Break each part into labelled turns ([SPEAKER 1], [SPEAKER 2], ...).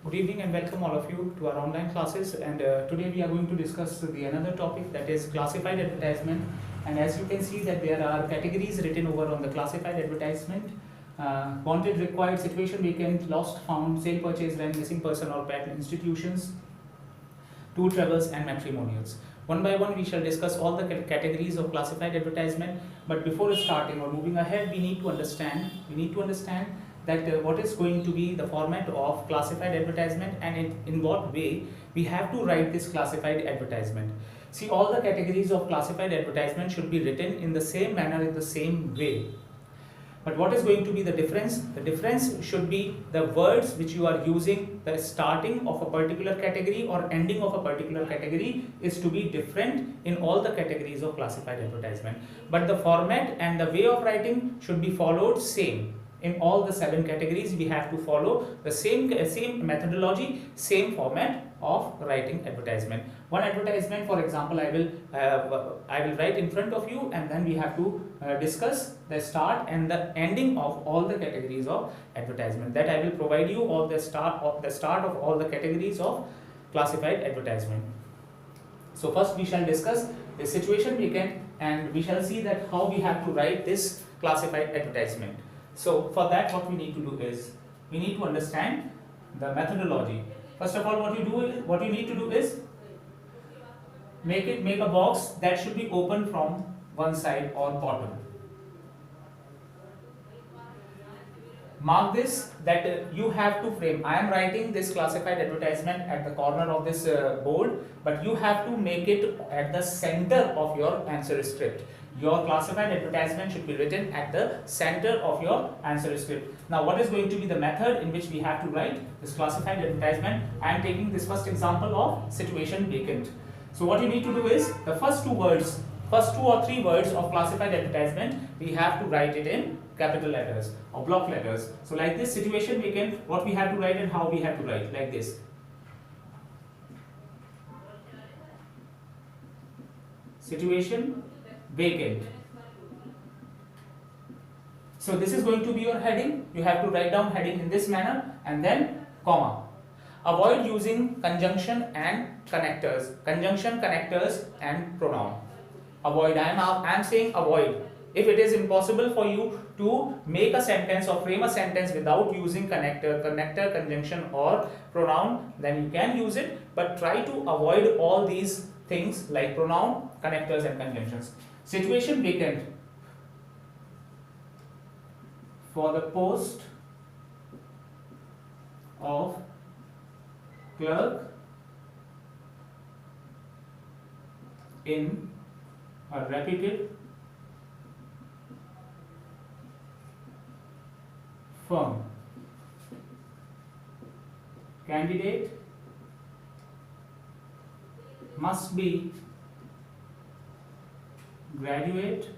[SPEAKER 1] Good evening and welcome all of you to our online classes, and today we are going to discuss the another topic, that is classified advertisement. And as you can see that there are categories written over on the classified advertisement: wanted, required, situation vacant, lost, found, sale, purchase, rent, missing person or pet, institutions, tour travels and matrimonials. One by one we shall discuss all the categories of classified advertisement, but before starting or moving ahead we need to understand that what is going to be the format of classified advertisement, and in what way we have to write this classified advertisement. See, all the categories of classified advertisement should be written in the same manner, in the same way. But what is going to be the difference? The difference should be the words which you are using. The starting of a particular category or ending of a particular category is to be different in all the categories of classified advertisement. But the format and the way of writing should be followed same. In all the 7 categories we have to follow the same methodology, same format of writing advertisement. One advertisement, for example, I will write in front of you, and then we have to discuss the start and the ending of all the categories of advertisement. That I will provide you all the start of all the categories of classified advertisement. So first we shall discuss the situation vacant, and we shall see that how we have to write this classified advertisement. So for that, what we need to do is we need to understand the methodology. First of all, what you need to do is make a box that should be open from one side or bottom. Mark this that you have to frame. I am writing this classified advertisement at the corner of this board, but you have to make it at the center of your answer script. Your classified advertisement should be written at the center of your answer script. Now, what is going to be the method in which we have to write this classified advertisement? I am taking this first example of situation vacant. So what you need to do is the first 2 or 3 words of classified advertisement, we have to write it in capital letters or block letters. So like this, situation vacant, what we have to write and how we have to write, like this. Situation vacant. So this is going to be your heading. You have to write down heading in this manner, and then comma. Avoid using conjunction and connectors. Conjunction, connectors and pronoun. Avoid. I am saying avoid. If it is impossible for you to make a sentence or frame a sentence without using connector, conjunction or pronoun, then you can use it, but try to avoid all these things like pronoun, connectors and conjunctions. Situation vacant. For the post of clerk in a reputed firm. Candidate must be graduate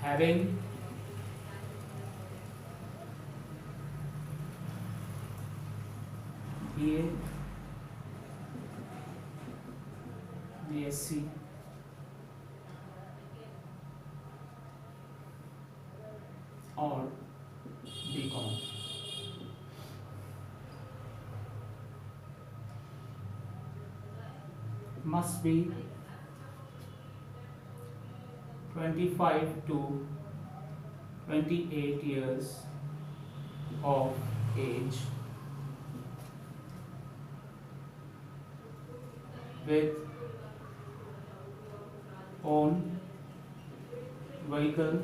[SPEAKER 1] having BA, BSc, or BCom. Must be 25 to 28 years of age, with own vehicle,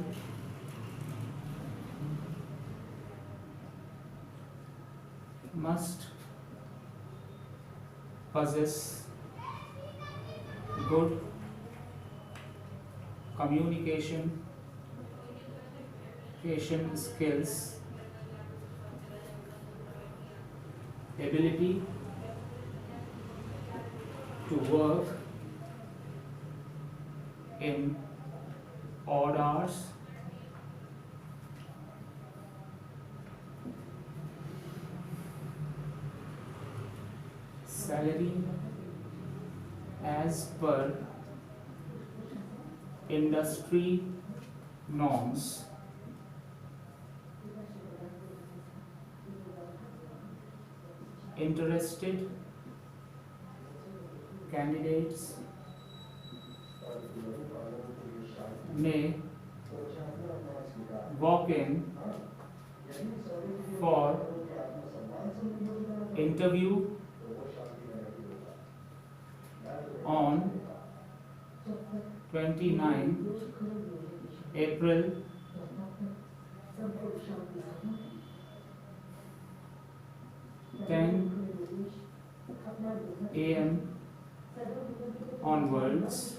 [SPEAKER 1] must possess good communication skills, ability to work in odd hours, salary as per industry norms, interested candidates may walk in for interview on 29 April 10 a.m. onwards.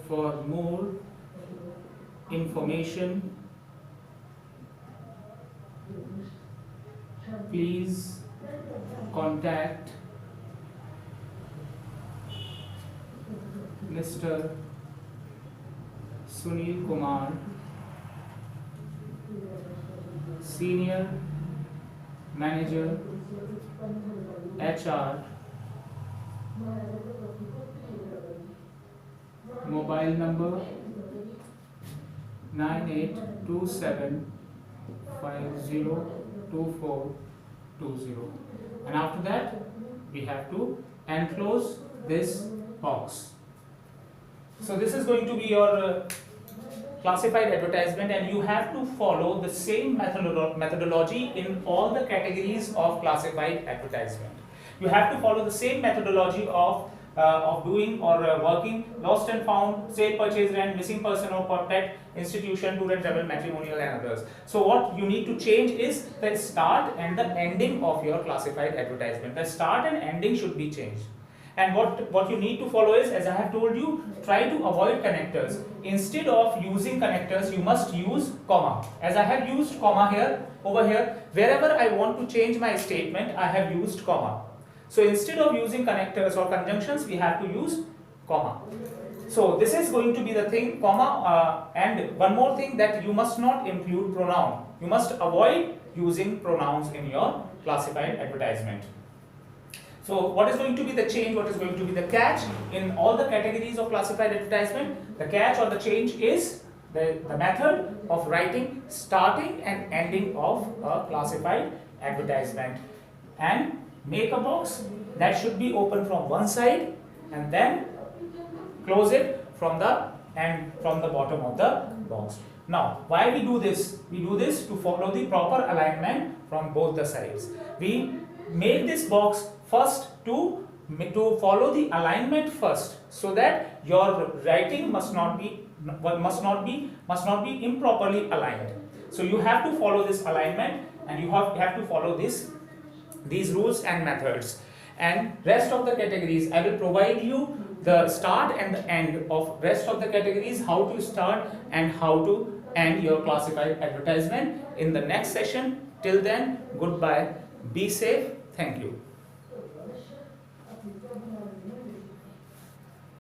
[SPEAKER 1] For more information, please contact Mr. Sunil Kumar, Senior Manager, HR, mobile number 9827502420, and after that we have to enclose this box. So this is going to be your classified advertisement, and you have to follow the same methodology in all the categories of classified advertisement. You have to follow the same methodology of doing or working, lost and found, sale, purchase, rent, missing person or pet, institution, tour and travel, matrimonial and others. So what you need to change is the start and the ending of your classified advertisement. The start and ending should be changed. And what you need to follow is, as I have told you, try to avoid connectors. Instead of using connectors, you must use comma. As I have used comma here, over here, wherever I want to change my statement, I have used comma. So instead of using connectors or conjunctions, we have to use comma. So this is going to be the thing, comma, and one more thing, that you must not include pronoun. You must avoid using pronouns in your classified advertisement. So what is going to be the change, what is going to be the catch in all the categories of classified advertisement? The catch or the change is the method of writing starting and ending of a classified advertisement. And make a box that should be open from one side and then close it from the end, from the bottom of the box. Now, why we do this? We do this to follow the proper alignment from both the sides. We make this box first to follow the alignment first, so that your writing must not be improperly aligned. So you have to follow this alignment, and you have to follow these rules and methods. And rest of the categories, I will provide you the start and the end of rest of the categories, how to start and how to end your classified advertisement in the next session. Till then, goodbye, be safe, thank you.